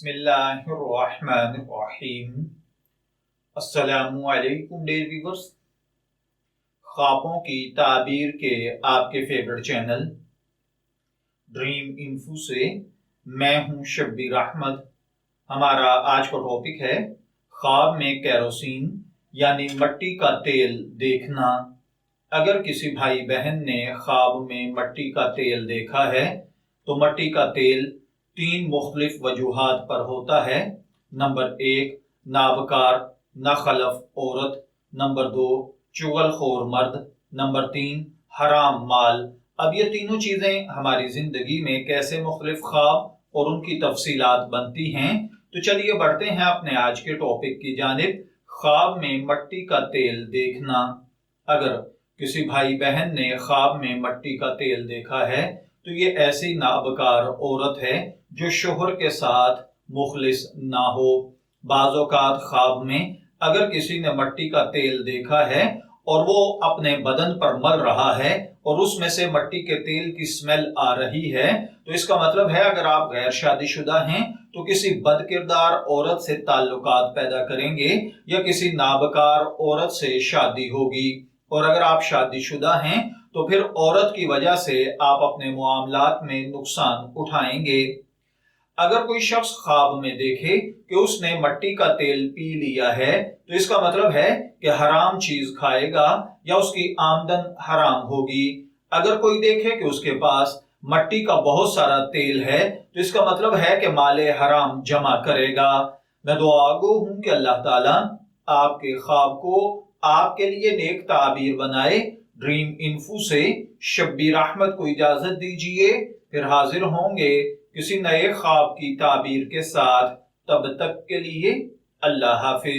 بسم اللہ الرحمن الرحیم۔ السلام علیکم ڈیئر ویورز، خوابوں کی تعبیر کے آپ کے فیورٹ چینل ڈریم انفو سے میں ہوں شبیر احمد۔ ہمارا آج کا ٹاپک ہے خواب میں کیروسین یعنی مٹی کا تیل دیکھنا۔ اگر کسی بھائی بہن نے خواب میں مٹی کا تیل دیکھا ہے تو مٹی کا تیل 3 مختلف وجوہات پر ہوتا ہے۔ نمبر 1 نابکار ناخلف عورت، نمبر 2 چغل خور مرد، نمبر 3 حرام مال۔ اب یہ تینوں چیزیں ہماری زندگی میں کیسے مختلف خواب اور ان کی تفصیلات بنتی ہیں، تو چلیے بڑھتے ہیں اپنے آج کے ٹاپک کی جانب، خواب میں مٹی کا تیل دیکھنا۔ اگر کسی بھائی بہن نے خواب میں مٹی کا تیل دیکھا ہے تو یہ ایسی نابکار عورت ہے جو شوہر کے ساتھ مخلص نہ ہو۔ بعض اوقات خواب میں اگر کسی نے مٹی کا تیل دیکھا ہے اور وہ اپنے بدن پر مل رہا ہے اور اس میں سے مٹی کے تیل کی سمیل آ رہی ہے تو اس کا مطلب ہے اگر آپ غیر شادی شدہ ہیں تو کسی بد کردار عورت سے تعلقات پیدا کریں گے یا کسی نابکار عورت سے شادی ہوگی، اور اگر آپ شادی شدہ ہیں تو پھر عورت کی وجہ سے آپ اپنے معاملات میں نقصان اٹھائیں گے۔ اگر کوئی شخص خواب میں دیکھے کہ اس نے مٹی کا تیل پی لیا ہے تو اس کا مطلب ہے کہ حرام چیز کھائے گا یا اس کی آمدن حرام ہوگی۔ اگر کوئی دیکھے کہ اس کے پاس مٹی کا بہت سارا تیل ہے تو اس کا مطلب ہے کہ مال حرام جمع کرے گا۔ میں دعا گو ہوں کہ اللہ تعالیٰ آپ کے خواب کو آپ کے لیے نیک تعبیر بنائے۔ ڈریم انفو سے شبیر احمد کو اجازت دیجیے، پھر حاضر ہوں گے کسی نئے خواب کی تعبیر کے ساتھ۔ تب تک کے لیے اللہ حافظ۔